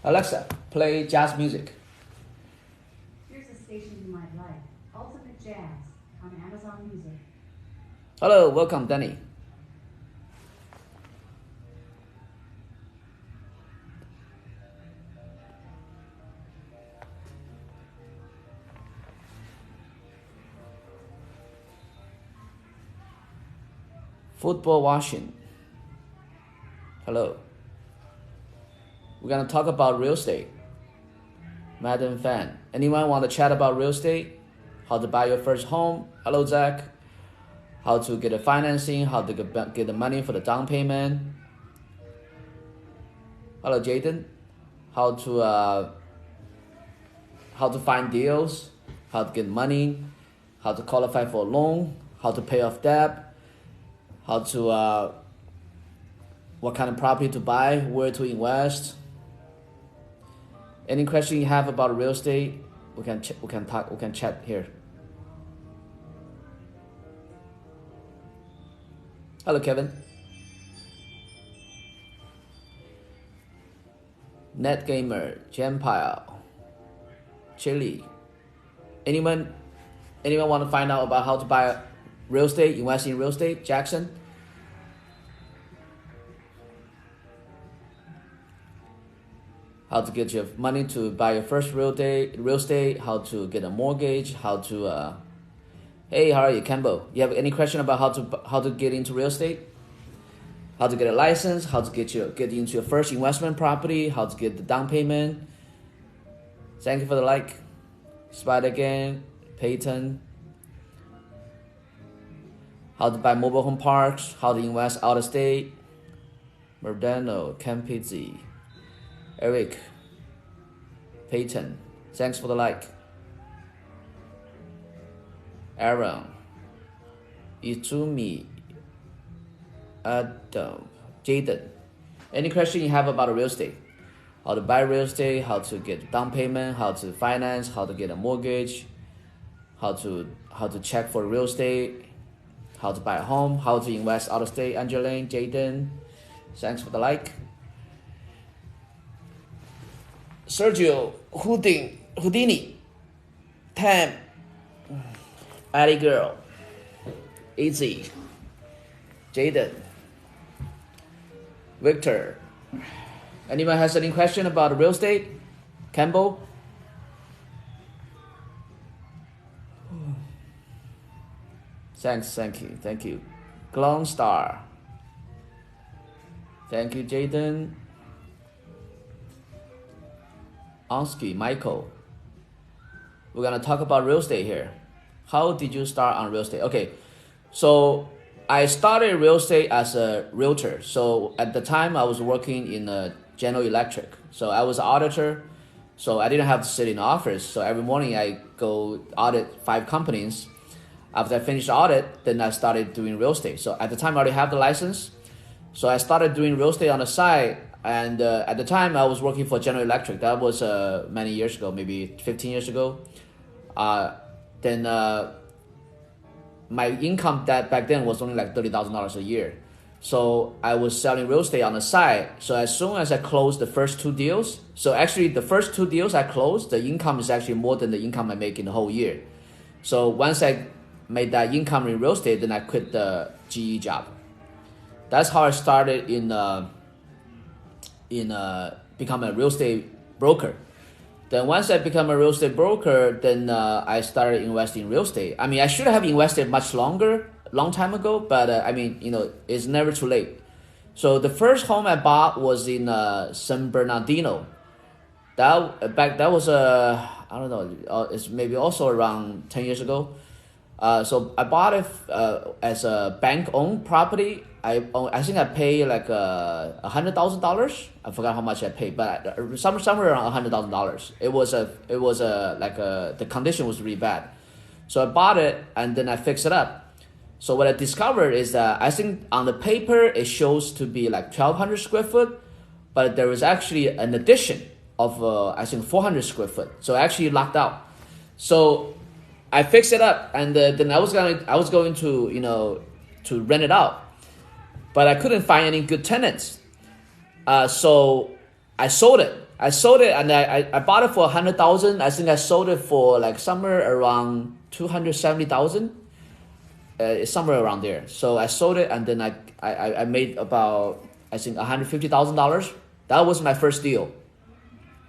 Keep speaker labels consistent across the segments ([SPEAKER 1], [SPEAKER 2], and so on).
[SPEAKER 1] Alexa, play jazz music.
[SPEAKER 2] Here's a station you might like. Ultimate Jazz on Amazon Music.
[SPEAKER 1] Hello, welcome, Danny. Football watching. Hello. We're gonna talk about real estate. Madden fan. Anyone want to chat about real estate? How to buy your first home? Hello, Zach. How to get the financing? How to get the money for the down payment? Hello, Jaden. How to find deals? How to get money? How to qualify for a loan? How to pay off debt? How to what kind of property to buy? Where to invest? Any question you have about real estate, we can chat here. Hello, Kevin. NetGamer, Jampile, Chili. Anyone want to find out about how to buy real estate, invest in real estate? Jackson. How to get your money to buy your first real estate, how to get a mortgage, how to hey, how are you, Campbell? You have any question about how to get into real estate? How to get a license, how to get into your first investment property, how to get the down payment. Thank you for the like. Spider Gang, Peyton. How to buy mobile home parks, how to invest out of state. Merdano, Campizzi. Eric, Peyton, thanks for the like. Aaron, Izumi, Adam, Jaden. Any question you have about real estate? How to buy real estate, how to get down payment, how to finance, how to get a mortgage, how to check for real estate, how to buy a home, how to invest out of state. Angeline, Jaden, thanks for the like. Sergio, Houdini, Tam, Addy Girl, Easy, Jaden, Victor. Anyone has any question about real estate? Campbell? Thank you. Glong Star. Thank you, Jaden. Onsky, Michael. We're gonna talk about real estate here. How did you start on real estate? Okay, so I started real estate as a realtor. So at the time I was working in General Electric. So I was an auditor. So I didn't have to sit in the office. So every morning I go audit 5 companies. After I finished the audit, then I started doing real estate. So at the time I already have the license. So I started doing real estate on the side. And at the time I was working for General Electric. That was many years ago, maybe 15 years ago. Then my income back then was only like $30,000 a year. So I was selling real estate on the side. So as soon as I closed the first 2 deals, so actually the first 2 deals I closed, the income is actually more than the income I make in the whole year. So once I made that income in real estate, then I quit the GE job. That's how I started in become a real estate broker. Then once I become a real estate broker, then I started investing in real estate. I mean, I should have invested much long time ago, but it's never too late. So the first home I bought was in San Bernardino. That was I don't know, it's maybe also around 10 years ago. So I bought it as a bank-owned property. I think I paid like $100,000. I forgot how much I paid, but somewhere around $100,000. It was the condition was really bad. So I bought it and then I fixed it up. So what I discovered is that I think on the paper it shows to be like 1,200 square foot, but there was actually an addition of I think 400 square foot. So I actually locked out. So I fixed it up and then I was going to to rent it out. But I couldn't find any good tenants. So I sold it. I sold it and I bought it for 100,000. I think I sold it for like somewhere around 270,000. Somewhere around there. So I sold it and then I made about, I think, $150,000. That was my first deal.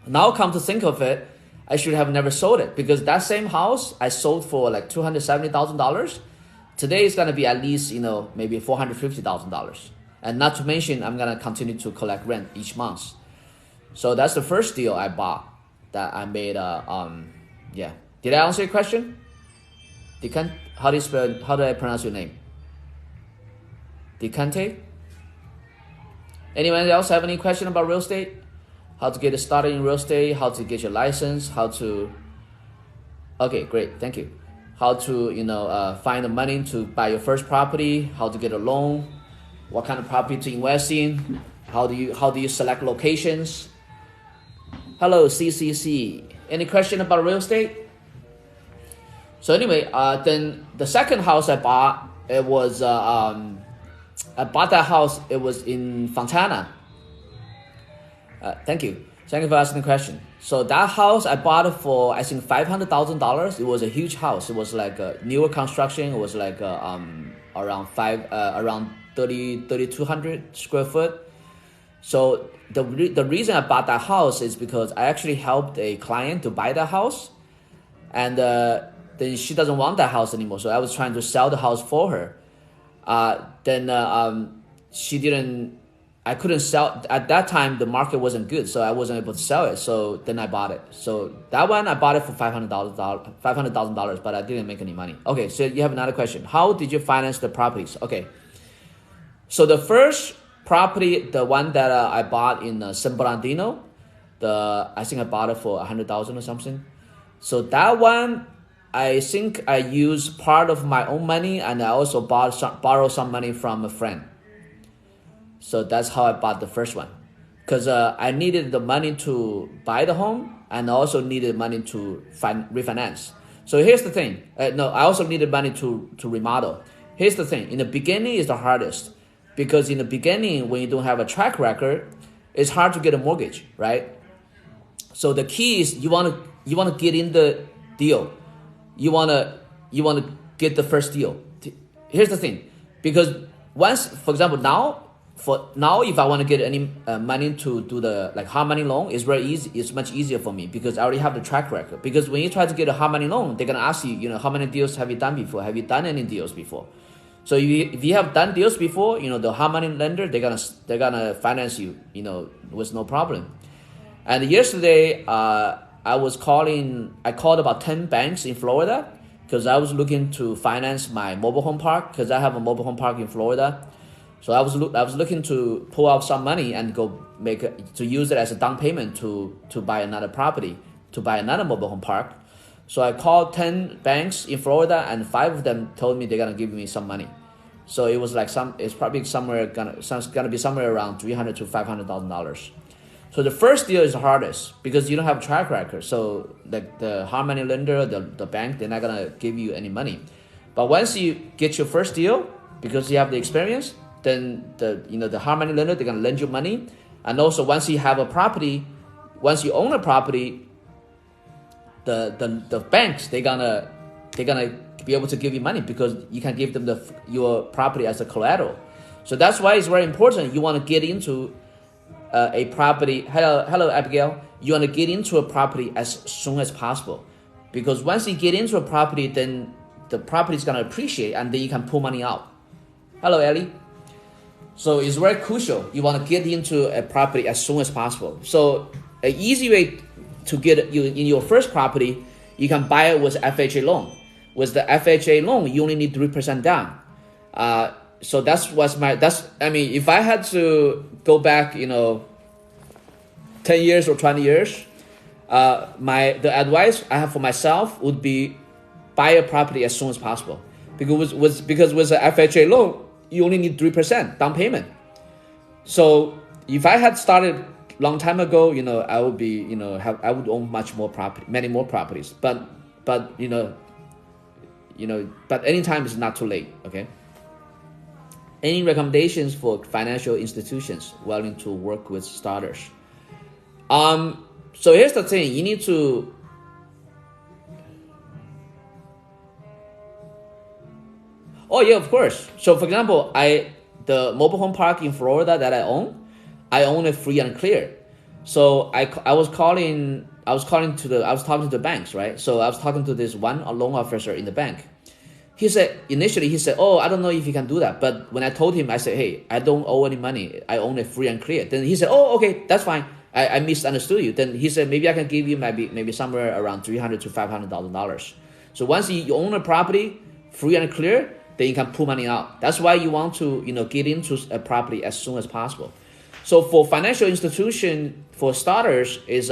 [SPEAKER 1] Now come to think of it, I should have never sold it because that same house I sold for like $270,000. Today it's gonna be at least, you know, maybe $450,000. And not to mention I'm gonna continue to collect rent each month. So that's the first deal I bought that I made. Yeah. Did I answer your question? How do I pronounce your name? Decante? Anyone else have any question about real estate? How to get started in real estate? How to get your license? How to? Okay, great, thank you. How to, you know, find the money to buy your first property? How to get a loan? What kind of property to invest in? How do you select locations? Hello, CCC. Any question about real estate? So anyway, then the second house I bought, it was I bought that house. It was in Fontana. Thank you for asking the question. So that house I bought it for, I think, $500,000. It was a huge house. It was like a newer construction. It was like around 3,200 square foot. So the reason I bought that house is because I actually helped a client to buy that house, and then she doesn't want that house anymore. So I was trying to sell the house for her. She didn't. I couldn't sell at that time. The market wasn't good, so I wasn't able to sell it. So then I bought it. So that one I bought it for $500,000, but I didn't make any money. Okay, so you have another question. How did you finance the properties? Okay, so the first property, the one that I bought in San Bernardino, I think I bought it for $100,000 or something. So that one, I think I used part of my own money, and I also borrowed some money from a friend. So that's how I bought the first one, because I needed the money to buy the home, and I also needed money to refinance. So here's the thing. No, I also needed money to remodel. Here's the thing. In the beginning is the hardest, because in the beginning, when you don't have a track record, it's hard to get a mortgage, right? So the key is you want to get in the deal. You want to get the first deal. Here's the thing, because once, for example, now if I want to get any money to do the hard money loan, it's very easy. It's much easier for me because I already have the track record. Because when you try to get a hard money loan, they're gonna ask you, how many deals have you done before? Have you done any deals before? So if you have done deals before, the hard money lender, they're gonna finance you, with no problem. And yesterday, I called about 10 banks in Florida because I was looking to finance my mobile home park, because I have a mobile home park in Florida. So I was looking to pull out some money and to use it as a down payment to buy another property, to buy another mobile home park. So I called 10 banks in Florida, and 5 of them told me they're gonna give me some money. So it was it's probably gonna be somewhere around $300,000 to $500,000. So the first deal is the hardest because you don't have a track record. So the hard money lender, the bank, they're not gonna give you any money. But once you get your first deal, because you have the experience, then the hard money lender, they're gonna lend you money. And also once you have a property, once you own a property, the banks, they're gonna be able to give you money because you can give them your property as a collateral. So that's why it's very important. You want to get into a property. Hello, Abigail. You want to get into a property as soon as possible, because once you get into a property, then the property is gonna appreciate, and then you can pull money out. Hello, Ellie. So it's very crucial. You want to get into a property as soon as possible. So an easy way to get you in your first property, you can buy it with FHA loan. With the FHA loan, you only need 3% down. So if I had to go back, 10 years or 20 years, the advice I have for myself would be buy a property as soon as possible. Because with the FHA loan, you only need 3% down payment. So if I had started long time ago, I would be, I would own many more properties. But anytime is not too late. Okay. Any recommendations for financial institutions willing to work with starters? So here's the thing: you need to. Oh yeah, of course. So for example, the mobile home park in Florida that I own it free and clear. So I was talking to the banks, right? So I was talking to this one loan officer in the bank. Initially he said, oh, I don't know if you can do that. But when I told him, I said, hey, I don't owe any money. I own it free and clear. Then he said, oh, okay, that's fine. I misunderstood you. Then he said, maybe I can give you maybe somewhere around $300,000 to $500,000. So once you own a property free and clear, then you can pull money out. That's why you want to get into a property as soon as possible. So for financial institution, for starters, is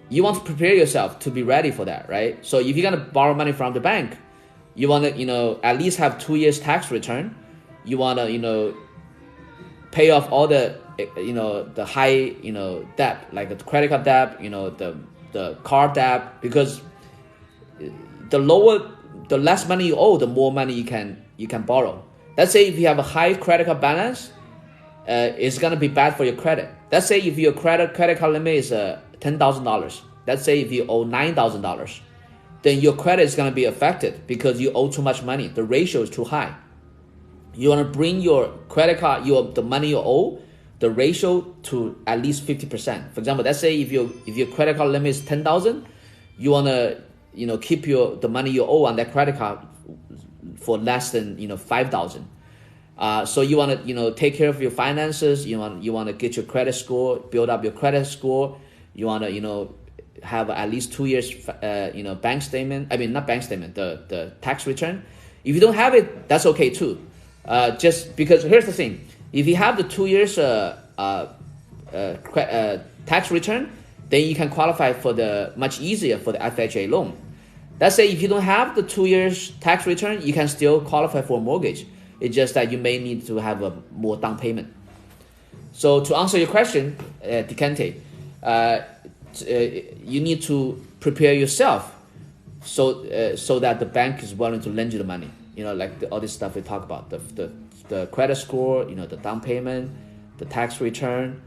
[SPEAKER 1] you want to prepare yourself to be ready for that, right? So if you're gonna borrow money from the bank, you want to at least have 2 years tax return. You want to pay off all the the high debt, like the credit card debt, the car debt, because the less money you owe, the more money you can borrow. Let's say if you have a high credit card balance, it's gonna be bad for your credit. Let's say if your credit card limit is $10,000. Let's say if you owe $9,000, then your credit is gonna be affected because you owe too much money. The ratio is too high. You wanna bring your credit card, the money you owe, the ratio to at least 50%. For example, let's say if your credit card limit is $10,000, you wanna keep the money you owe on that credit card for less than $5,000. So you want to take care of your finances. You want to get your credit score, build up your credit score. You want to have at least 2 years bank statement. I mean, not bank statement, the tax return. If you don't have it, that's okay too. Just because here's the thing: if you have the 2 years tax return, then you can qualify for much easier for the FHA loan. Let's say if you don't have the 2 years tax return, you can still qualify for a mortgage. It's just that you may need to have a more down payment. So to answer your question, Dikente, you need to prepare yourself so that the bank is willing to lend you the money. Like all this stuff we talk about, the credit score, the down payment, the tax return,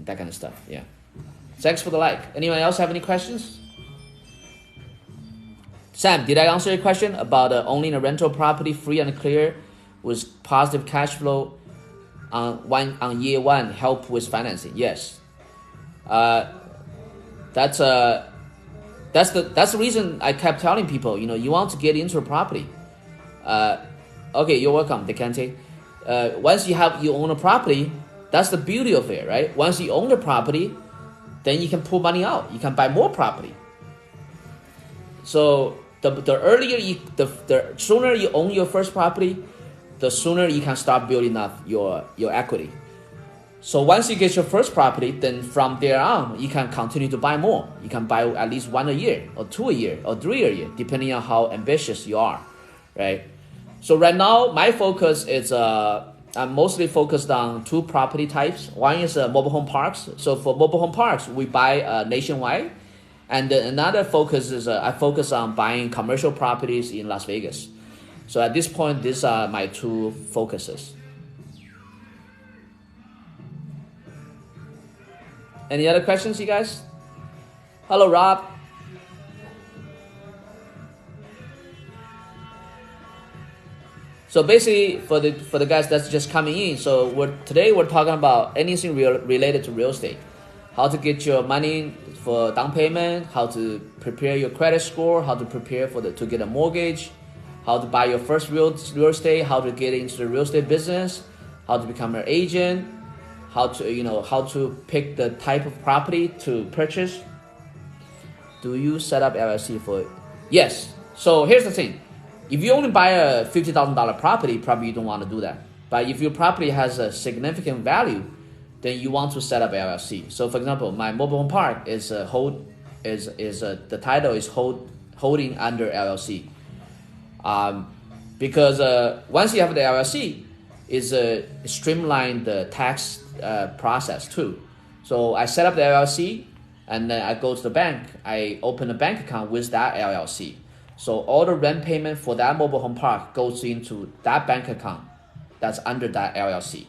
[SPEAKER 1] that kind of stuff. Yeah. Thanks for the like. Anyone else have any questions? Sam, did I answer your question about owning a rental property free and clear with positive cash flow on year one help with financing? Yes. That's the reason I kept telling people, you want to get into a property. Okay, you're welcome, Dekante. Once you own a property, that's the beauty of it, right? Once you own the property, then you can pull money out. You can buy more property. So the sooner you own your first property, the sooner you can start building up your equity. So once you get your first property, then from there on, you can continue to buy more. You can buy at least 1 a year, or 2 a year, or 3 a year, depending on how ambitious you are, right? So right now, my focus is I'm mostly focused on 2 property types. One is mobile home parks. So for mobile home parks, we buy nationwide. And another focus is I focus on buying commercial properties in Las Vegas. So at this point, these are my 2 focuses. Any other questions, you guys? Hello, Rob. So basically, for the guys that's just coming in, so today we're talking about anything related to real estate. How to get your money for down payment, how to prepare your credit score, how to prepare to get a mortgage, how to buy your first real estate, how to get into the real estate business, how to become an agent, how to pick the type of property to purchase. Do you set up LLC for it? Yes. So here's the thing. If you only buy a $50,000 property, probably you don't want to do that. But if your property has a significant value, then you want to set up LLC. So for example, my mobile home park is the title is holding under LLC. Because once you have the LLC, it's streamline the tax process too. So I set up the LLC, and then I go to the bank. I open a bank account with that LLC. So all the rent payment for that mobile home park goes into that bank account that's under that LLC.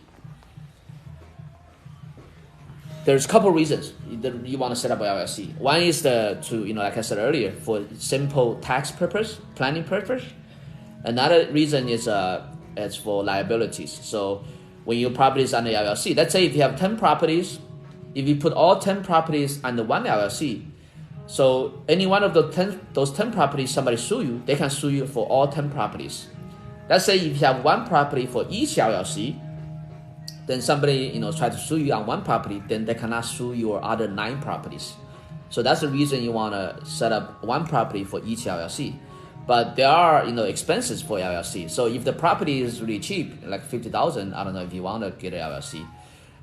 [SPEAKER 1] there's a couple reasons that you want to set up an LLC. One is like I said earlier, for simple tax purpose, planning purpose. Another reason is for liabilities. So when your property is under LLC, let's say if you have 10 properties, if you put all 10 properties under one LLC, so any one of those 10 properties, somebody sue you, they can sue you for all 10 properties. Let's say if you have one property for each LLC, then somebody try to sue you on one property, then they cannot sue your other 9 properties. So that's the reason you want to set up one property for each LLC. But there are expenses for LLC. So if the property is really cheap, like 50,000, I don't know if you want to get an LLC.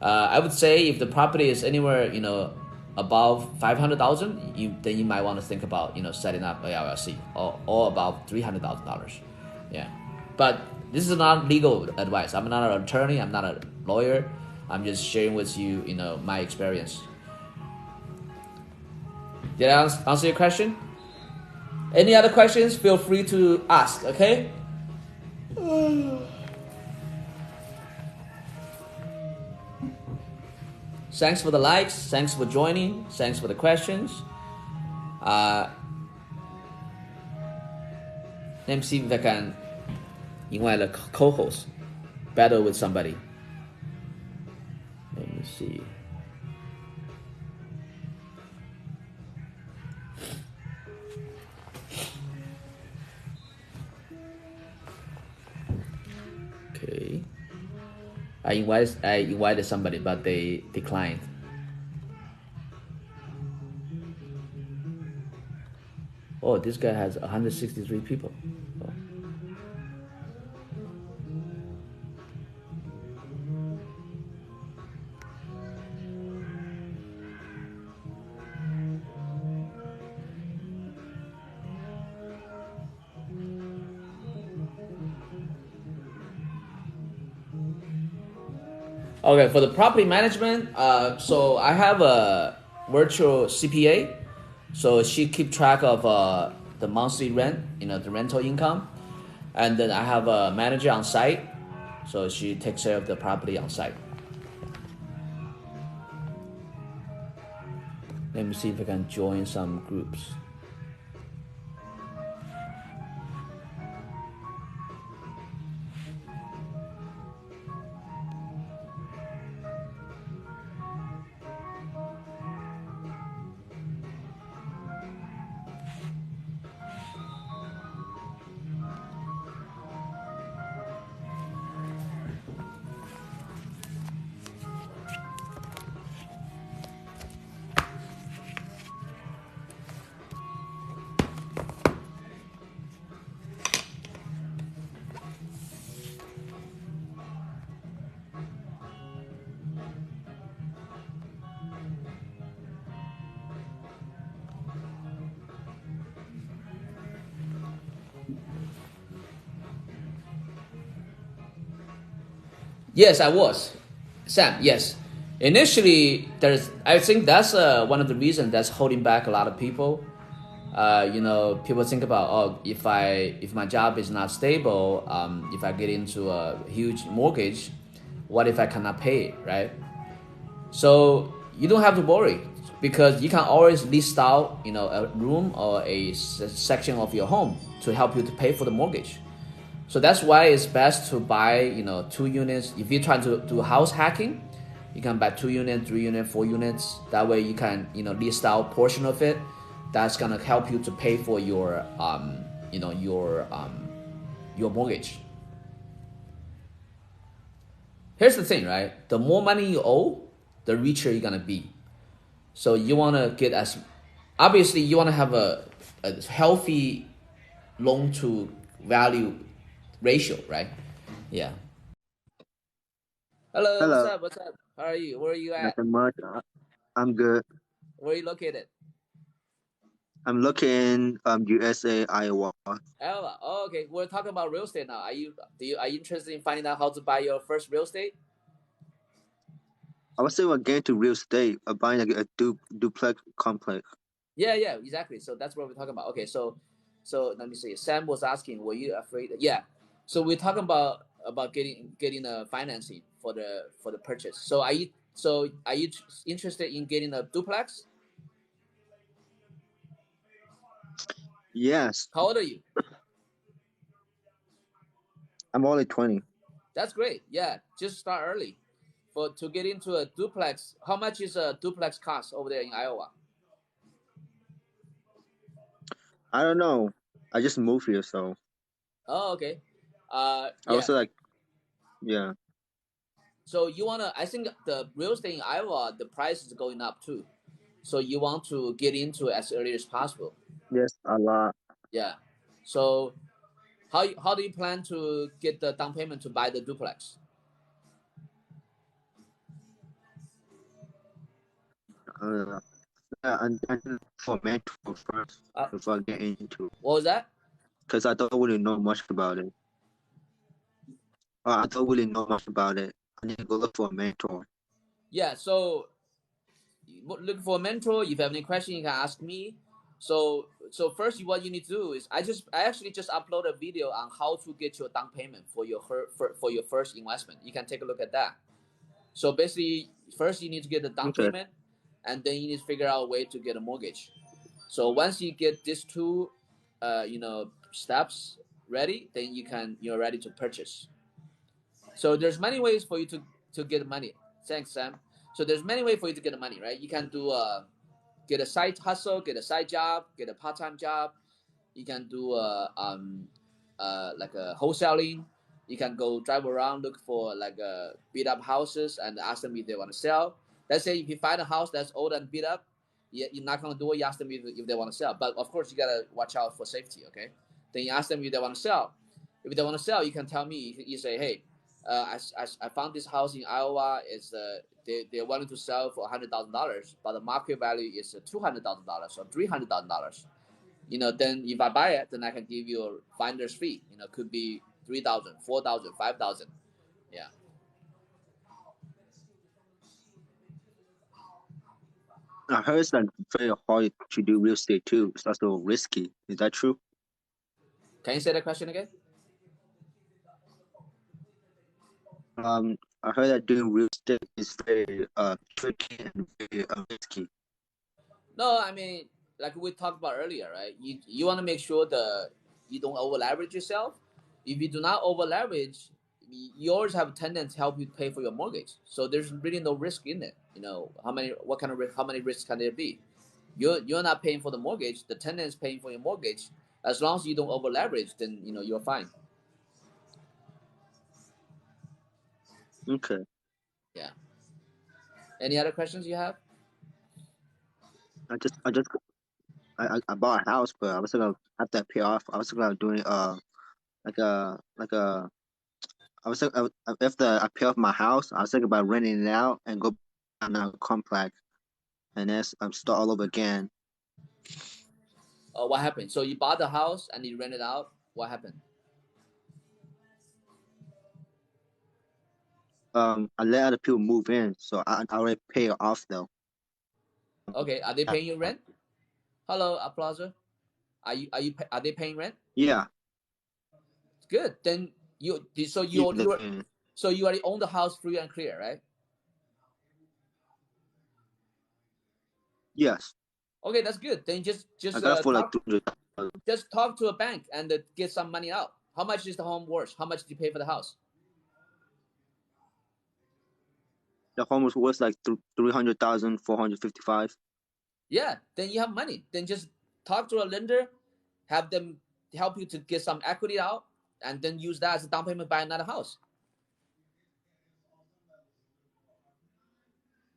[SPEAKER 1] I would say if the property is anywhere above 500,000, then you might want to think about setting up a LLC, or about $300,000. Yeah, but this is not legal advice. I'm not an attorney. I'm not a lawyer. I'm just sharing with you my experience. Did I answer your question? Any other questions? Feel free to ask. Okay. Thanks for the likes. Thanks for joining. Thanks for the questions. Let me see if I can invite a co-host. Battle with somebody. Let me see. Okay. I invited somebody, but they declined. Oh, this guy has 163 people. Oh. Okay, for the property management, so I have a virtual CPA, so she keep track of the monthly rent, the rental income, and then I have a manager on site, so she takes care of the property on site. Let me see if I can join some groups. Yes, I was. Sam, yes. Initially, I think that's one of the reasons that's holding back a lot of people. People think about, if my job is not stable, if I get into a huge mortgage, what if I cannot pay it, right? So you don't have to worry, because you can always list out, a room or a section of your home to help you to pay for the mortgage. So that's why it's best to buy, 2 units. If you're trying to do house hacking, you can buy 2 units, 3 units, 4 units. That way you can, list out portion of it. That's gonna help you to pay for your mortgage. Here's the thing, right? The more money you owe, the richer you're gonna be. So you wanna obviously you wanna have a healthy loan to value ratio, right? Yeah. Hello,
[SPEAKER 3] Hello,
[SPEAKER 1] what's up? How are you? Where are you at?
[SPEAKER 3] nothing much. I'm good.
[SPEAKER 1] Where are you located?
[SPEAKER 3] I'm looking USA, Iowa.
[SPEAKER 1] Iowa. Oh, okay. We're talking about real estate now. Are you interested in finding out how to buy your first real estate?
[SPEAKER 3] I was thinking about getting to real estate, buying a duplex complex.
[SPEAKER 1] Yeah, exactly. So that's what we're talking about. Okay, so let me see. Sam was asking, were you afraid? Yeah. So we're talking about getting a financing for the purchase. So are you So are you interested in getting a duplex?
[SPEAKER 3] Yes,
[SPEAKER 1] How old are you?
[SPEAKER 3] I'm only 20.
[SPEAKER 1] That's great. Yeah, just start early. For to get into a duplex, how much is a duplex cost over there in Iowa?
[SPEAKER 3] I don't know. I just moved here, so
[SPEAKER 1] Oh, okay.
[SPEAKER 3] I
[SPEAKER 1] Yeah.
[SPEAKER 3] also like, yeah.
[SPEAKER 1] So you wanna? I think the real estate in Iowa, the price is going up too. So you want to get into it as early as possible.
[SPEAKER 3] Yes, a lot.
[SPEAKER 1] Yeah. So how do you plan to get the down payment to buy the duplex?
[SPEAKER 3] Uh, and for mentor first
[SPEAKER 1] Uh,
[SPEAKER 3] before I get into,
[SPEAKER 1] what was that?
[SPEAKER 3] because I don't really know much about it. I don't really know much about it. I need to go look for a mentor.
[SPEAKER 1] Yeah. So look for a mentor. If you have any question, you can ask me. So first, what you need to do is I actually just upload a video on how to get your down payment for your first investment. You can take a look at that. So basically, first you need to get the down
[SPEAKER 3] Okay.
[SPEAKER 1] payment, and then you need to figure out a way to get a mortgage. So once you get these two, steps ready, then you're ready to purchase. So there's many ways for you to get money. Thanks, Sam. So there's many ways for you to get the money, right? You can do get a side hustle, get a side job, get a part-time job. You can do like a wholesaling. You can go drive around, look for like beat up houses, and ask them if they want to sell. Let's say if you find a house that's old and beat up, you're not gonna do it. You ask them if they want to sell, but of course you gotta watch out for safety. Okay, then you ask them if they want to sell. If they want to sell, you can tell me. You say, hey, I found this house in Iowa. Is they're willing to sell for $100,000, but the market value is $200,000 or $300,000. Then if I buy it, then I can give you a finder's fee. Could be 3,000, 4,000, 5,000. Yeah.
[SPEAKER 3] I heard it's like very hard to do real estate too. It's also risky. Is that true?
[SPEAKER 1] Can you say that question again?
[SPEAKER 3] I heard that doing real estate is very tricky and very risky.
[SPEAKER 1] No, I mean, like we talked about earlier, right? You want to make sure you don't over leverage yourself. If you do not over leverage, yours have a tendency to help you pay for your mortgage. So there's really no risk in it. How many risks can there be? You're not paying for the mortgage. The tenant is paying for your mortgage. As long as you don't over leverage, then you're fine.
[SPEAKER 3] Okay.
[SPEAKER 1] Yeah. Any other questions you have?
[SPEAKER 3] I bought a house, but I was gonna have that pay off. I was gonna doing like a like a I was thinking, after I pay off my house, I was thinking about renting it out and go on a complex and then start all over again.
[SPEAKER 1] What happened? So you bought the house and you rent it out. What happened?
[SPEAKER 3] I let other people move in, so I already pay it off though.
[SPEAKER 1] Okay. Are they paying you rent? Hello, Plaza. Are they paying rent?
[SPEAKER 3] Yeah,
[SPEAKER 1] Good. Then you so
[SPEAKER 3] yeah,
[SPEAKER 1] you already own the house free and clear, right?
[SPEAKER 3] yes.
[SPEAKER 1] Okay, that's good. Then
[SPEAKER 3] I got it for like
[SPEAKER 1] talk
[SPEAKER 3] 200.
[SPEAKER 1] just talk to a bank and get some money out. How much is the home worth? How much did you pay for the house?
[SPEAKER 3] The home was worth like 300,000, 455.
[SPEAKER 1] Yeah, then you have money. Then just talk to a lender, have them help you to get some equity out, and then use that as a down payment buy another house.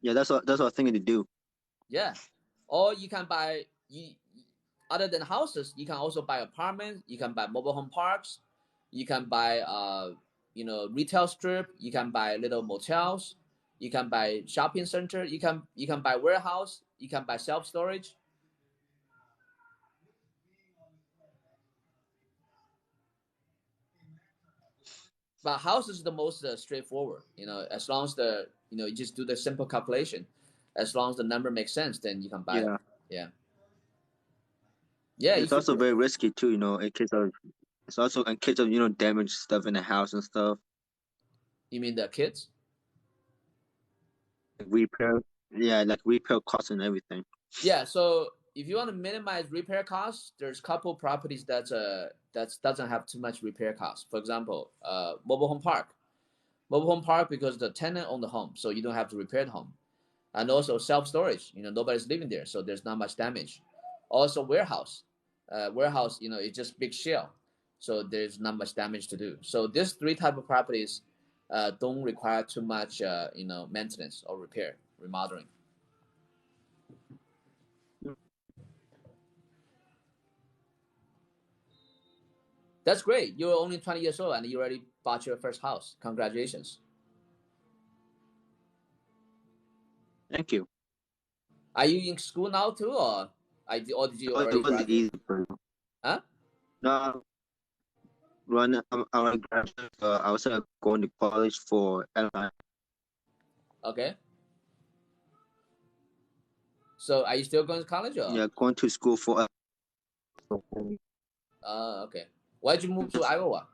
[SPEAKER 3] Yeah, that's what I'm thinking to do.
[SPEAKER 1] Yeah, or you can buy other than houses, you can also buy apartments. You can buy mobile home parks. You can buy retail strip. You can buy little motels. You can buy shopping center. You can buy warehouse. You can buy self storage. But house is the most straightforward. As long as you just do the simple calculation. As long as the number makes sense, then you can buy it.
[SPEAKER 3] Yeah,
[SPEAKER 1] Yeah. Yeah, you
[SPEAKER 3] it's
[SPEAKER 1] should
[SPEAKER 3] also
[SPEAKER 1] do it.
[SPEAKER 3] very risky too. In case of it's also in case of damage stuff in the house and stuff.
[SPEAKER 1] You mean the kids?
[SPEAKER 3] repair. Yeah, like repair costs and everything.
[SPEAKER 1] Yeah, so if you want to minimize repair costs, there's a couple properties that doesn't have too much repair costs. For example, mobile home park. Mobile home park because the tenant own the home, so you don't have to repair the home. And also self storage, nobody's living there, so there's not much damage. Also warehouse, warehouse, it's just big shell, so there's not much damage to do. So these three type of properties don't require too much, maintenance or repair, remodeling. That's great. You're only 20 years old and you already bought your first house. Congratulations.
[SPEAKER 3] Thank you.
[SPEAKER 1] Are you in school now too, or did you already
[SPEAKER 3] It was
[SPEAKER 1] graduate?
[SPEAKER 3] easy, bro.
[SPEAKER 1] Huh?
[SPEAKER 3] No, when I graduated, I was going to college for LI.
[SPEAKER 1] Okay. So are you still going to college or?
[SPEAKER 3] Yeah, going to school for.
[SPEAKER 1] Okay. Why'd you move to Iowa?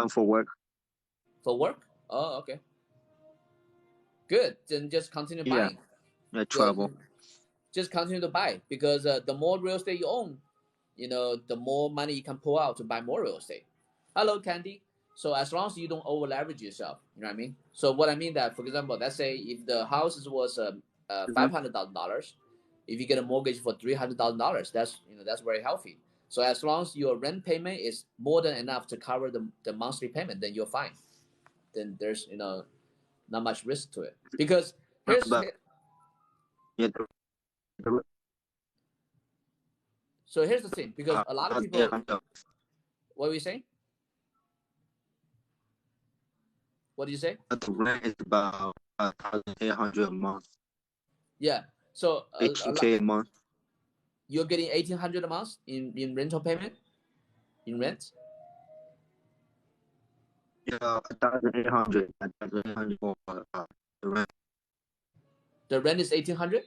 [SPEAKER 3] For work.
[SPEAKER 1] For work? Oh, okay. Good. Then just continue
[SPEAKER 3] Yeah,
[SPEAKER 1] buying.
[SPEAKER 3] travel.
[SPEAKER 1] Just continue to buy because the more real estate you own, the more money you can pull out to buy more real estate. Hello, Candy. So as long as you don't over leverage yourself, you know what I mean. So what I mean that, for example, let's say if the house was $500,000, if you get a mortgage for $300,000, that's very healthy. So as long as your rent payment is more than enough to cover the monthly payment, then you're fine. Then there's not much risk to it because
[SPEAKER 3] Yeah.
[SPEAKER 1] So here's the thing, because a lot of people. What were you saying? What did you say?
[SPEAKER 3] The rent is about 1,800 a month.
[SPEAKER 1] Yeah. So
[SPEAKER 3] 18K a month.
[SPEAKER 1] You're getting 1,800 a month in rental payment, in rent.
[SPEAKER 3] Yeah, 1,800. 1,800 for the rent.
[SPEAKER 1] The rent is 1,800.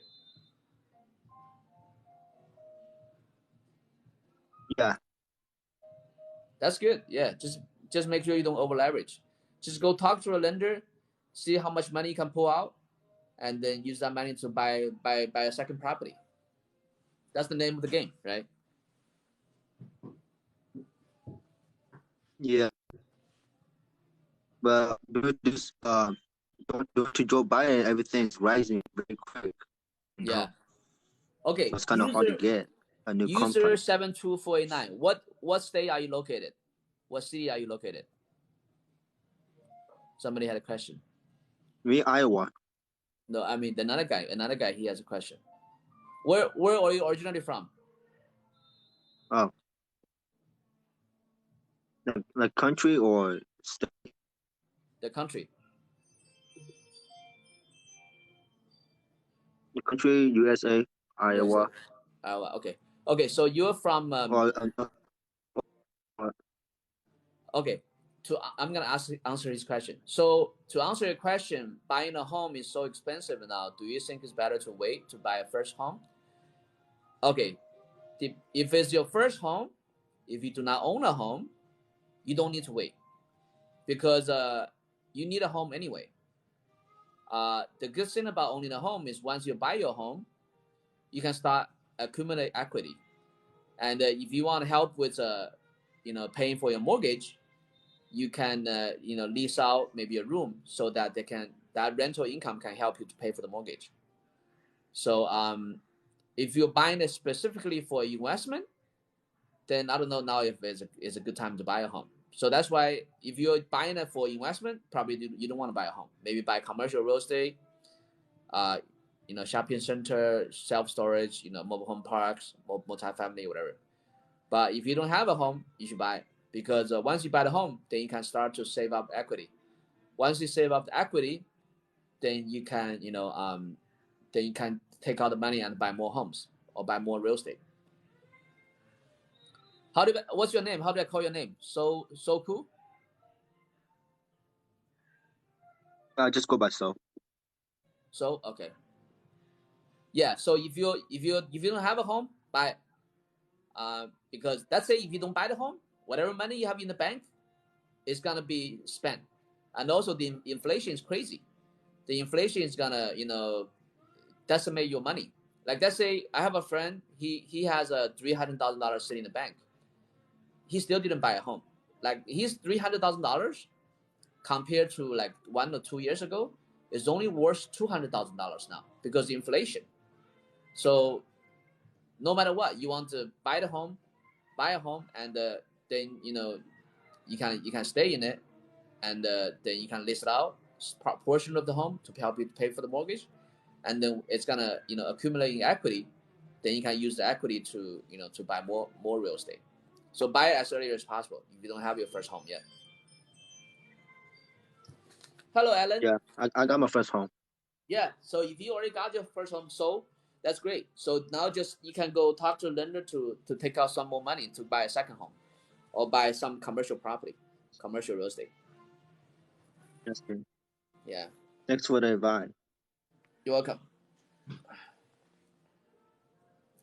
[SPEAKER 3] Yeah.
[SPEAKER 1] That's good. Yeah. Just make sure you don't over leverage. Just go talk to a lender, see how much money you can pull out, and then use that money to buy a second property. That's the name of the game, right?
[SPEAKER 3] Yeah. But this to Joe Biden, everything's rising very quick.
[SPEAKER 1] Yeah. Okay.
[SPEAKER 3] So it's kind of hard to get a new
[SPEAKER 1] user
[SPEAKER 3] company.
[SPEAKER 1] 72489. What state are you located? What city are you located? Somebody had a question.
[SPEAKER 3] Me, Iowa.
[SPEAKER 1] No, I mean another guy. He has a question. Where are you originally from?
[SPEAKER 3] Oh, like country or state?
[SPEAKER 1] The country.
[SPEAKER 3] The country, USA, Iowa.
[SPEAKER 1] Iowa. Okay. So you're from. Okay. I'm gonna answer his question. So to answer your question, buying a home is so expensive now. Do you think it's better to wait to buy a first home? Okay. If it's your first home, if you do not own a home, you don't need to wait because you need a home anyway. The good thing about owning a home is once you buy your home, you can start accumulate equity, and if you want help with paying for your mortgage, you can lease out maybe a room so that that rental income can help you to pay for the mortgage. So if you're buying it specifically for investment, then I don't know now if it's a good time to buy a home. So that's why if you're buying it for investment, probably you don't want to buy a home. Maybe buy commercial real estate, shopping center, self storage, mobile home parks, multi-family, whatever. But if you don't have a home, you should buy it because once you buy the home, then you can start to save up equity. Once you save up the equity, then you can take out the money and buy more homes or buy more real estate. What's your name? How do I call your name? So cool.
[SPEAKER 3] Just go by So.
[SPEAKER 1] So okay. Yeah. So if you don't have a home, buy it. Because let's say if you don't buy the home, whatever money you have in the bank is gonna be spent. and also the inflation is crazy. The inflation is gonna decimate your money. Like let's say I have a friend, he has a $300,000 sitting in the bank. He still didn't buy a home. Like his $300,000 compared to like 1 or 2 years ago is only worth $200,000 now because of inflation. So no matter what, you want to buy a home, and then you can stay in it, and then you can list it out portion of the home to help you pay for the mortgage, and then it's gonna accumulating equity. Then you can use the equity to to buy more real estate. So buy it as early as possible if you don't have your first home yet. Hello, Alan.
[SPEAKER 3] Yeah, I got my first home.
[SPEAKER 1] Yeah. So if you already got your first home sold, that's great. So now just you can go talk to a lender to take out some more money to buy a second home, or buy some commercial property, commercial real estate.
[SPEAKER 3] That's good.
[SPEAKER 1] Yeah.
[SPEAKER 3] Thanks for the advice.
[SPEAKER 1] You're welcome.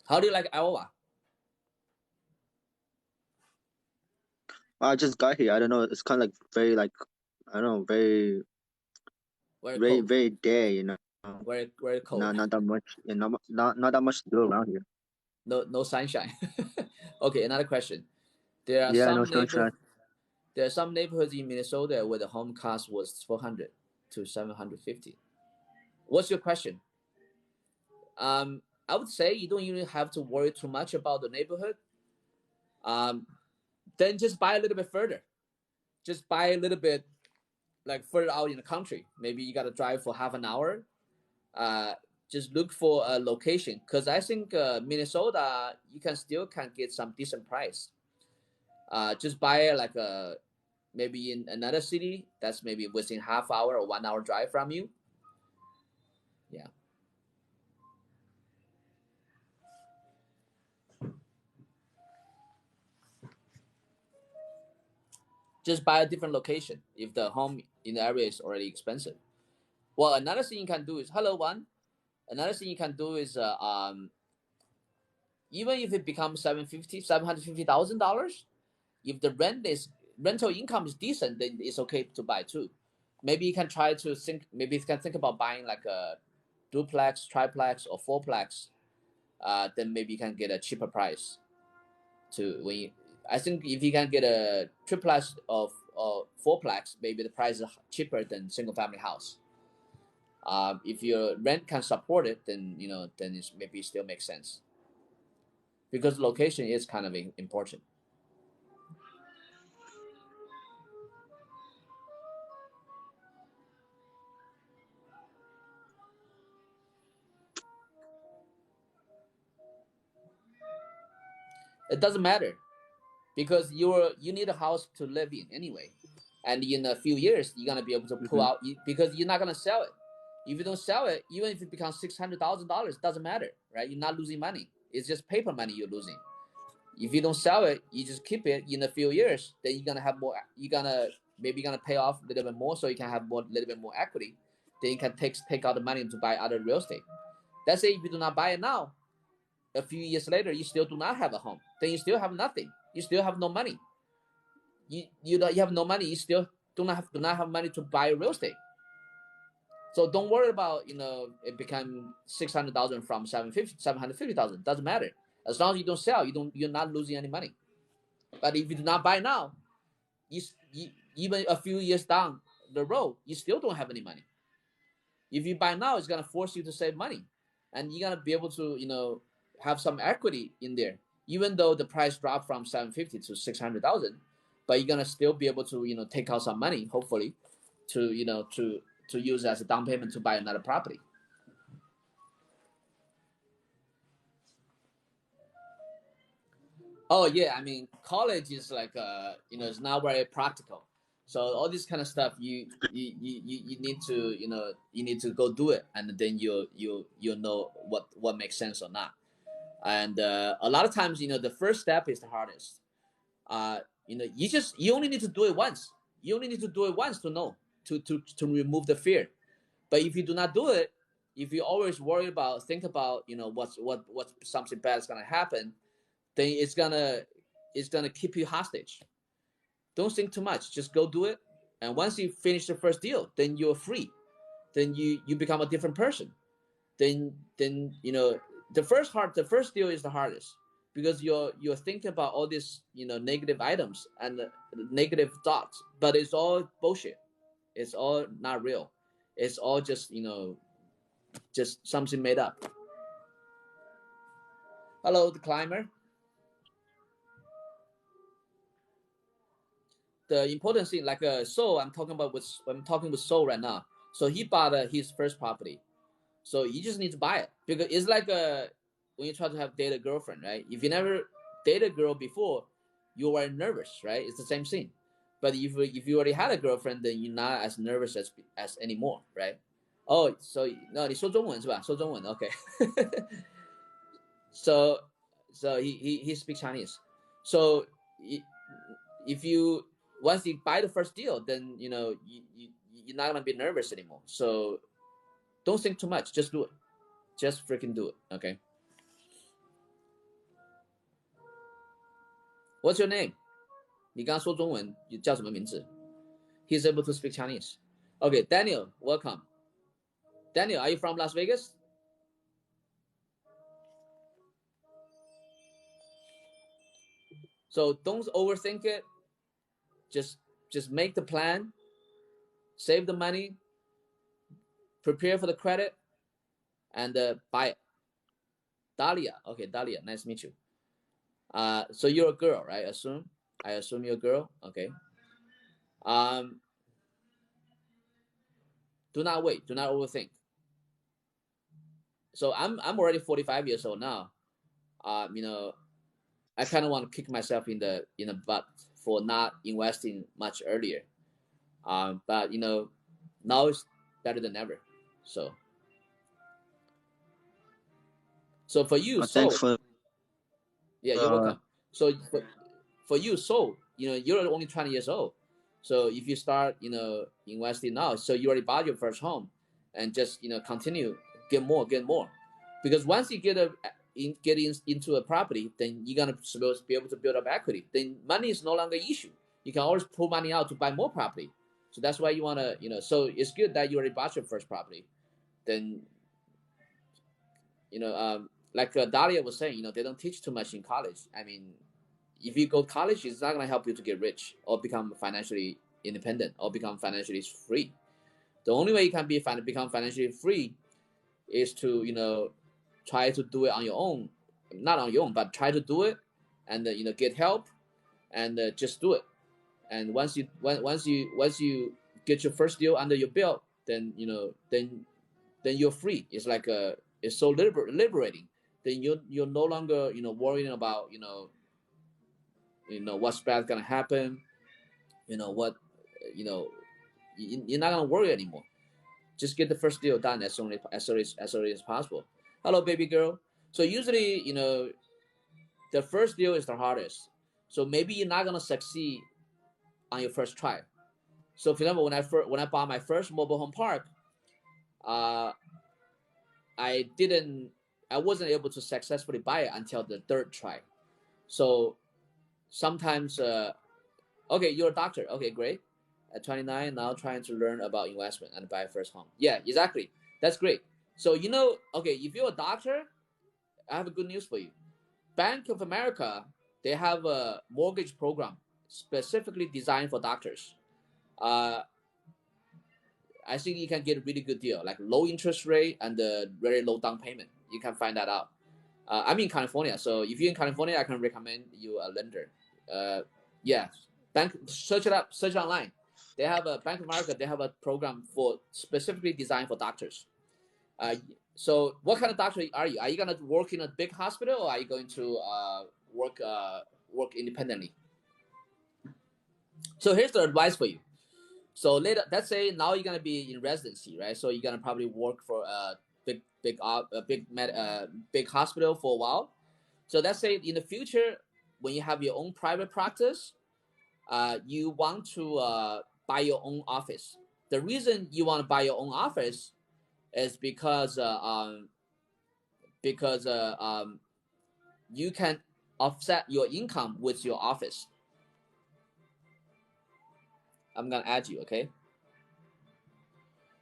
[SPEAKER 1] How do you like Iowa?
[SPEAKER 3] I just got here. I don't know. It's kind of like very like I don't know, very
[SPEAKER 1] Very
[SPEAKER 3] very
[SPEAKER 1] cold.
[SPEAKER 3] very day.
[SPEAKER 1] Very cold.
[SPEAKER 3] Not that much. Not that much to do around here.
[SPEAKER 1] No sunshine. Okay, another question. There are
[SPEAKER 3] Yeah, no
[SPEAKER 1] some
[SPEAKER 3] sunshine.
[SPEAKER 1] there are some neighborhoods in Minnesota where the home cost was 400 to 750. What's your question? I would say you don't even have to worry too much about the neighborhood. Then just buy a little bit further. Just buy a little bit like further out in the country. Maybe you got to drive for half an hour. Just look for a location, because I think Minnesota you can get some decent price. Just buy like a maybe in another city that's maybe within half hour or 1 hour drive from you. Yeah. Just buy a different location if the home in the area is already expensive. Well, another thing you can do is hello one. Another thing you can do is even if it becomes $750,000, if the rental income is decent, then it's okay to buy too. Maybe you can try to think. Maybe you can think about buying like a duplex, triplex, or fourplex. Then maybe you can get a cheaper price. I think if you can get a triplex or fourplex, maybe the price is cheaper than single family house. If your rent can support it, then then it's maybe it still makes sense, because location is kind of important. It doesn't matter, because you need a house to live in anyway, and in a few years you're gonna be able to pull
[SPEAKER 3] Hmm.
[SPEAKER 1] out because you're not gonna sell it. If you don't sell it, even if it becomes $600,000, doesn't matter, right? You're not losing money. It's just paper money you're losing. If you don't sell it, you just keep it. In a few years, then you're gonna have more. You're gonna pay off a little bit more, so you can have little bit more equity. Then you can take out the money to buy other real estate. Let's say if you do not buy it now, a few years later, you still do not have a home. Then you still have nothing. You still have no money. You have no money. You still do not have money to buy real estate. So don't worry about it become 600,000 from 750,000. Doesn't matter, as long as you don't sell. You're not losing any money. But if you do not buy now, even a few years down the road, you still don't have any money. If you buy now, it's gonna force you to save money, and you're gonna be able to have some equity in there, even though the price dropped from 750 to 600,000. But you're gonna still be able to take out some money, hopefully, to to use as a down payment to buy another property. Oh yeah, I mean college is like it's not very practical. So all this kind of stuff you need to you need to go do it, and then you know what makes sense or not. And a lot of times the first step is the hardest. You only need to do it once. You only need to do it once to know to remove the fear. But if you do not do it, if you always worry about think about what something bad is gonna happen, then it's gonna keep you hostage. Don't think too much. Just go do it, And once you finish the first deal, then you're free. Then you become a different person. Then the first deal is the hardest, because you're thinking about all these negative items and negative thoughts, but it's all bullshit. It's all not real. It's all just just something made up. Hello, the climber. The important thing, like Soul, I'm talking with Soul right now. So he bought his first property. So you just need to buy it, because it's like when you try to have date a girlfriend, right? If you never dated a girl before, you were nervous, right? It's the same thing. But if you already had a girlfriend, then you're not as nervous as anymore, right? Oh, so no, 你说中文是吧？说中文 ，OK. So he speaks Chinese. So if you once you buy the first deal, then you're not gonna be nervous anymore. So don't think too much. Just do it. Just freaking do it. Okay. What's your name? 你刚刚说中文，你叫什么名字？ He's able to speak Chinese. Okay, Daniel, welcome. Daniel, are you from Las Vegas? So don't overthink it. Just make the plan. Save the money. Prepare for the credit, and buy it. Dahlia. Okay, Dahlia. Nice to meet you. So you're a girl, right? I assume you're a girl. Okay. Do not wait. Do not overthink. So I'm already 45 years old now. I kind of want to kick myself in the butt for not investing much earlier. But now it's better than ever. So for you,
[SPEAKER 3] thanks for.
[SPEAKER 1] Yeah, you're welcome. So for you, you're only 20 years old. So if you start, investing now, so you already bought your first home, and just continue, get more, because once you get into a property, then you're gonna supposed to be able to build up equity. Then money is no longer an issue. You can always pull money out to buy more property. So that's why you wanna, So it's good that you already bought your first property. Then, like Dahlia was saying, they don't teach too much in college. I mean, if you go to college, it's not going to help you to get rich or become financially independent or become financially free. The only way you can become financially free is to, try to do it on your own. Not on your own, but try to do it, and get help, and just do it. And once you get your first deal under your belt, then then you're free. It's like it's so liberating. Then you're no longer worrying about what's bad gonna happen. What you're not gonna worry anymore. Just get the first deal done as early as possible. Hello, baby girl. So usually the first deal is the hardest. So maybe you're not gonna succeed on your first try. So for example, when I bought my first mobile home park, I wasn't able to successfully buy it until the third try. So sometimes, okay, you're a doctor. Okay, great. At 29, now trying to learn about investment and buy a first home. Yeah, exactly. That's great. So okay, if you're a doctor, I have a good news for you. Bank of America, they have a mortgage program specifically designed for doctors. I think you can get a really good deal, like low interest rate and very low down payment. You can find that out. I'm in California, so if you're in California, I can recommend you a lender. Yeah, search it up, search online. They have a Bank of America. They have a program specifically designed for doctors. So what kind of doctor are you? Are you gonna work in a big hospital, or are you going to work independently? So here's the advice for you. So let's say now you're gonna be in residency, right? So you're gonna probably work for a big hospital for a while. So let's say in the future, when you have your own private practice, you want to buy your own office. The reason you want to buy your own office is because you can offset your income with your office. I'm gonna add you, okay?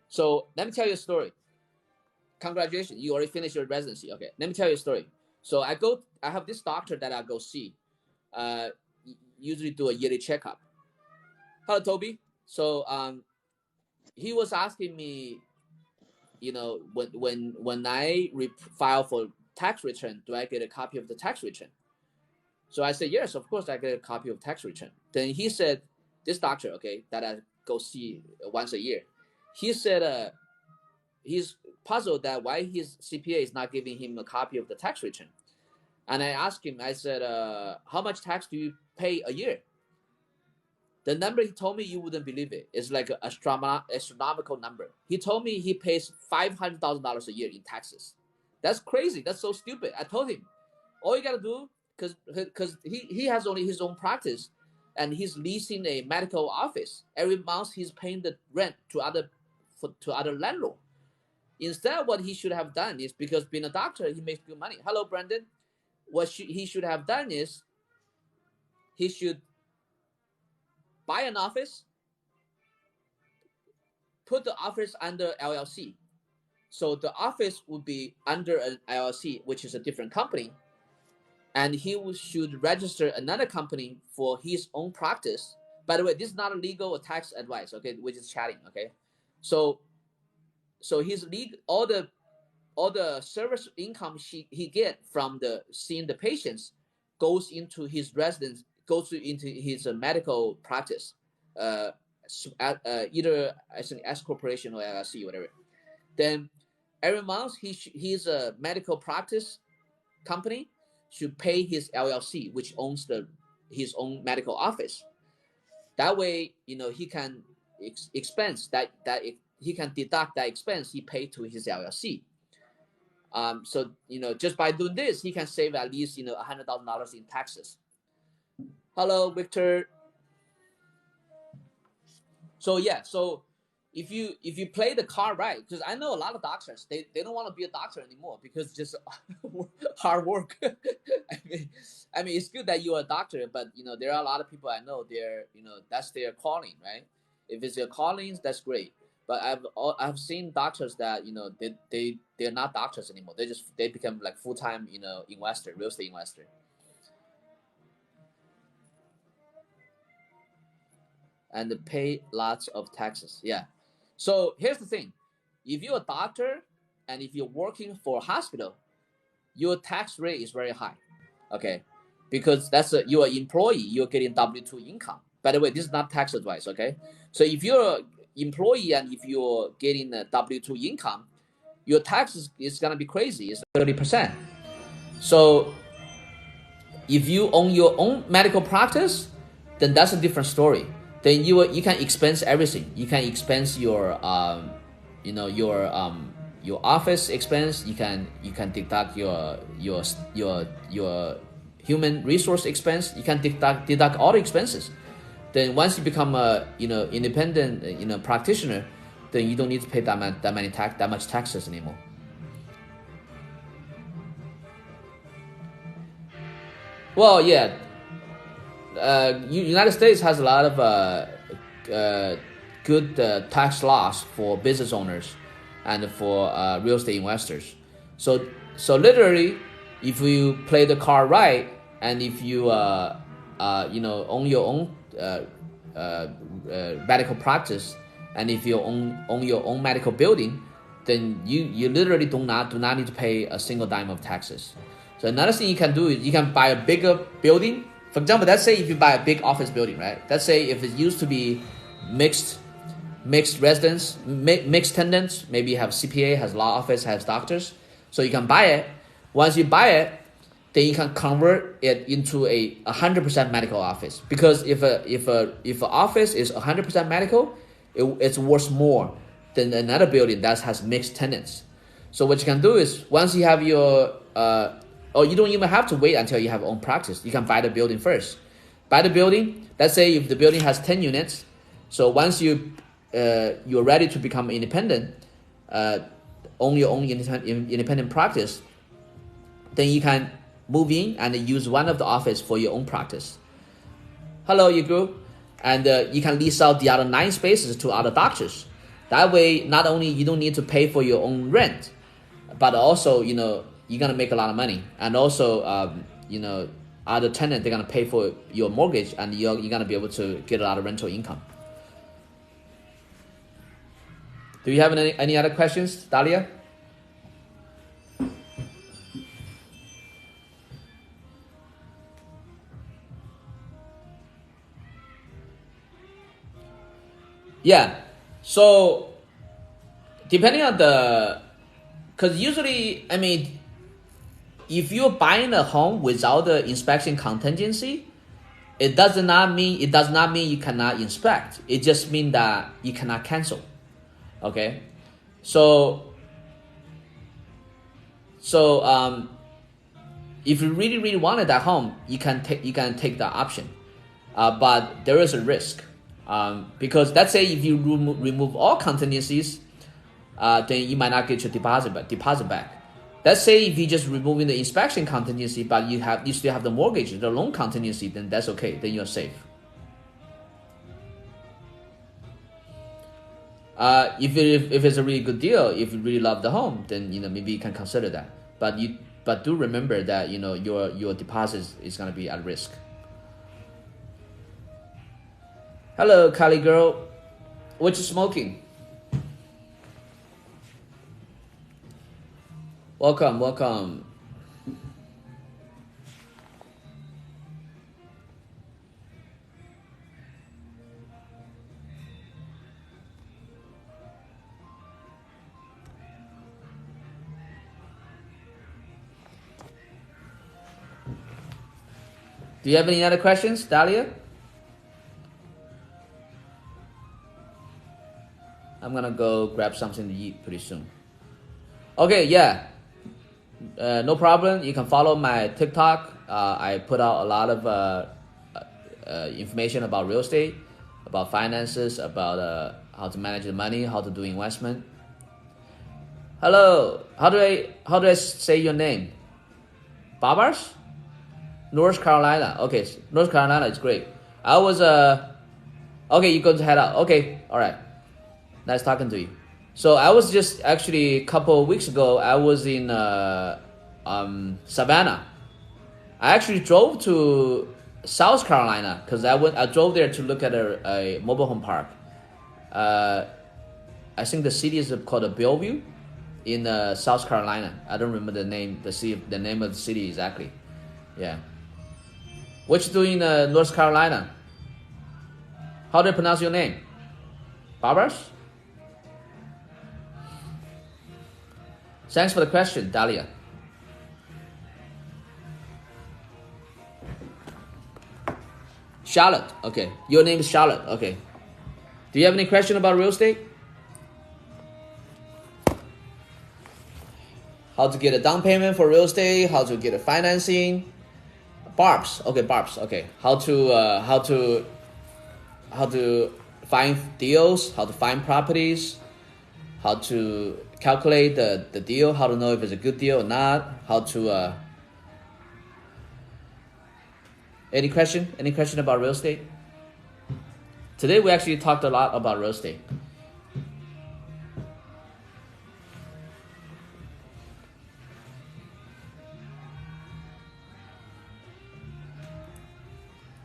[SPEAKER 1] So let me tell you a story. Congratulations, you already finished your residency. Okay, let me tell you a story. So I have this doctor that I go see. Uh, usually do a yearly checkup. Hello, Toby. So he was asking me, you know, when I file for tax return, do I get a copy of the tax return? So I said, yes, of course I get a copy of tax return. Then he said, this doctor, okay, that I go see once a year, he said he's puzzled that why his CPA is not giving him a copy of the tax return. And I asked him, I said, how much tax do you pay a year? The number he told me, you wouldn't believe it. It's like an astronomical number. He told me he pays $500,000 a year in taxes. That's crazy. That's so stupid. I told him, all you gotta do, because he has only his own practice, and he's leasing a medical office. Every month he's paying the rent to other landlord. Instead, what he should have done is, because being a doctor, he makes good money. Hello, Brandon. What he should have done is, he should buy an office, put the office under LLC. So the office would be under an LLC, which is a different company. And he should register another company for his own practice. By the way, this is not a legal or tax advice, okay? We're just chatting, okay? So his all the service income he get from seeing the patients goes into his residence, goes into his medical practice, either as an S corporation or LLC, whatever. Then every month his medical practice company should pay his LLC, which owns his own medical office. That way, he can expense that he can deduct that expense he paid to his LLC. So just by doing this, he can save at least $100,000 in taxes. Hello, Victor. So yeah, so if you play the card right, because I know a lot of doctors, they don't want to be a doctor anymore because it's just hard work. I mean, it's good that you're a doctor, but there are a lot of people I know, they're that's their calling, right? If it's their callings, that's great. But I've seen doctors that they're not doctors anymore. They become like full-time investor, real estate investor. And they pay lots of taxes. Yeah. So here's the thing: if you're a doctor and if you're working for a hospital, your tax rate is very high. Okay, because you're an employee, you're getting W-2 income. By the way, this is not tax advice. Okay, so if you're an employee and if you're getting a W-2 income, your tax is gonna be crazy. It's 30%. So if you own your own medical practice, then that's a different story. Then you can expense everything. You can expense your your office expense. You can deduct your human resource expense. You can deduct all the expenses. Then once you become a independent practitioner, then you don't need to pay that much taxes anymore. Well, yeah. United States has a lot of good tax laws for business owners and for real estate investors. So literally, if you play the card right, and if you own your own medical practice, and if you own your own medical building, then you literally do not need to pay a single dime of taxes. So another thing you can do is you can buy a bigger building. For example, let's say if you buy a big office building, right? Let's say if it used to be mixed residents, mixed tenants, maybe you have CPA, has law office, has doctors. So you can buy it. Once you buy it, then you can convert it into a 100% medical office. Because if a office is 100% medical, it's worth more than another building that has mixed tenants. So what you can do is once you have your or you don't even have to wait until you have your own practice. You can buy the building first. Buy the building. Let's say if the building has 10 units. So once you're ready to become independent, own your own independent practice, then you can move in and use one of the office for your own practice. Hello, Yigru. and you can lease out the other 9 spaces to other doctors. That way, not only you don't need to pay for your own rent, but also, you know, you're gonna make a lot of money, and also, you know, other tenant, they're gonna pay for your mortgage, and you're gonna be able to get a lot of rental income. Do you have any other questions, Dahlia? Yeah, so depending on because usually, I mean, if you're buying a home without the inspection contingency, it does not mean you cannot inspect. It just means that you cannot cancel. Okay, so if you really wanted that home, you can take that option, but there is a risk, because let's say if you remove all contingencies, then you might not get your deposit back. Let's say if you just removing the inspection contingency, but you still have the mortgage, the loan contingency, then that's okay. Then you're safe. If it's a really good deal, if you really love the home, then, you know, maybe you can consider that. But do remember that, you know, your deposit is gonna be at risk. Hello, Kali girl. What you smoking? Welcome. Do you have any other questions, Dahlia? I'm gonna go grab something to eat pretty soon. Okay, yeah. No problem. You can follow my TikTok. I put out a lot of information about real estate, about finances, about how to manage the money, how to do investment. Hello. How do I say your name? Barbars? North Carolina. Okay, North Carolina is great. I was okay, you're going to head out. Okay, all right. Nice talking to you. So I was just actually a couple of weeks ago, I was in Savannah. I actually drove to South Carolina because I drove there to look at a mobile home park. I think the city is called Bellevue in South Carolina. I don't remember the name of the city exactly. Yeah. What you doing in North Carolina? How do I pronounce your name? Barbers? Thanks for the question, Dahlia. Charlotte. Okay. Your name is Charlotte. Okay. Do you have any question about real estate? How to get a down payment for real estate? How to get a financing? Barbs. Okay, Barbs. Okay. How to find deals? How to find properties? How to calculate the deal? How to know if it's a good deal or not? How to Any question? Any question about real estate? Today we actually talked a lot about real estate.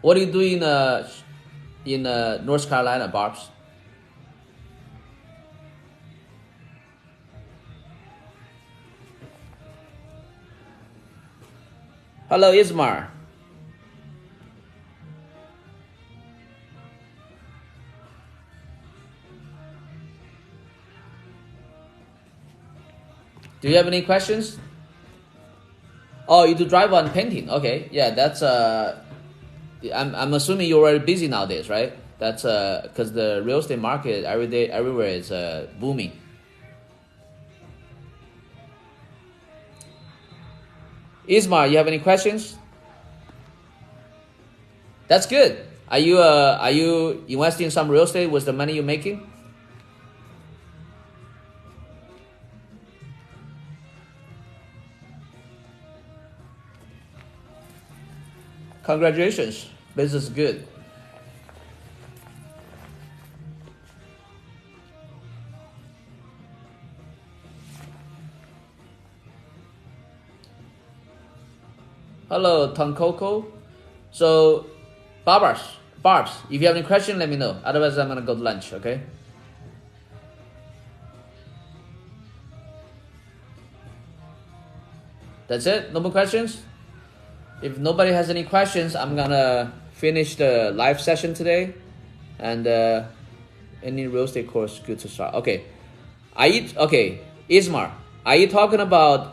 [SPEAKER 1] What do you do in North Carolina, Barbs? Hello, Ismar. Do you have any questions? Oh, you do drive-on painting. Okay, yeah, that's I'm assuming you're very busy nowadays, right? That's because the real estate market everywhere is booming. Ismar, you have any questions? That's good. Are you investing in some real estate with the money you're making? Congratulations, business is good. Hello, Tonkoko. So, Barbs, if you have any question, let me know. Otherwise, I'm gonna go to lunch, okay? That's it? No more questions? If nobody has any questions, I'm gonna finish the live session today. And any real estate course good to start. Okay. Ismar, are you talking about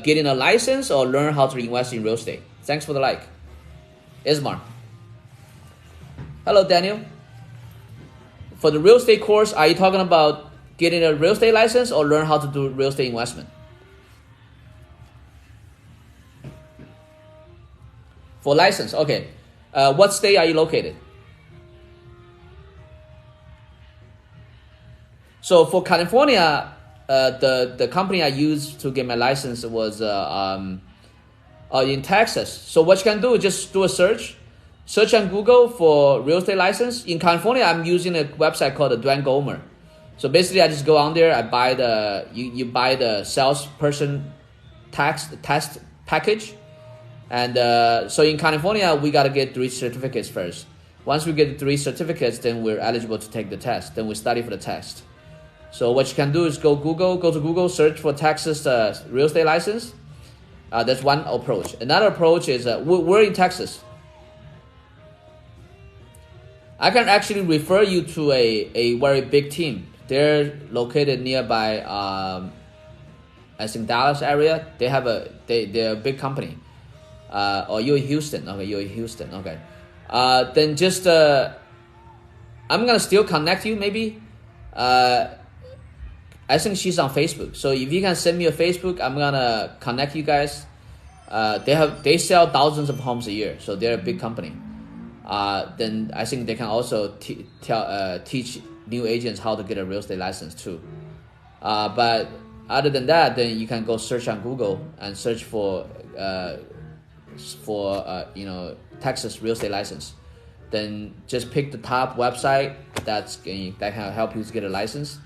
[SPEAKER 1] getting a license or learn how to invest in real estate? Thanks for the like. Ismar. Hello, Daniel. For the real estate course, are you talking about getting a real estate license or learn how to do real estate investment? For license, okay. What state are you located? So for California, the company I used to get my license was in Texas. So what you can do is just do a search on Google for real estate license. In California, I'm using a website called the Dwayne Gomer. So basically, I just go on there. I buy you buy the salesperson test package, and so in California, we gotta get 3 certificates first. Once we get the 3 certificates, then we're eligible to take the test. Then we study for the test. So what you can do is go to Google, search for Texas real estate license. That's one approach. Another approach is we're in Texas. I can actually refer you to a very big team. They're located nearby, I think Dallas area. They're a big company. Or you're in Houston. Okay, you're in Houston. Okay. Then just I'm gonna still connect you maybe. I think she's on Facebook. So if you can send me a Facebook, I'm gonna connect you guys. They sell thousands of homes a year, so they're a big company. Then I think they can also teach new agents how to get a real estate license too. But other than that, then you can go search on Google and search for Texas real estate license. Then just pick the top website that can help you to get a license.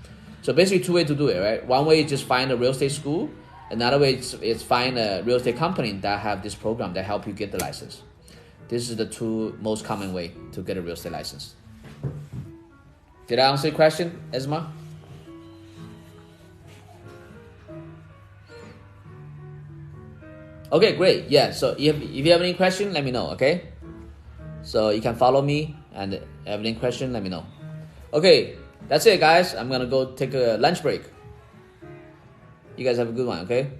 [SPEAKER 1] So basically 2 ways to do it, right? One way is just find a real estate school. Another way is find a real estate company that have this program that help you get the license. This is the 2 most common way to get a real estate license. Did I answer your question, Esma? Okay, great. Yeah, so if you have any question, let me know, okay? So you can follow me, and if you have any question, let me know. Okay, that's it, guys. I'm gonna go take a lunch break. You guys have a good one, okay?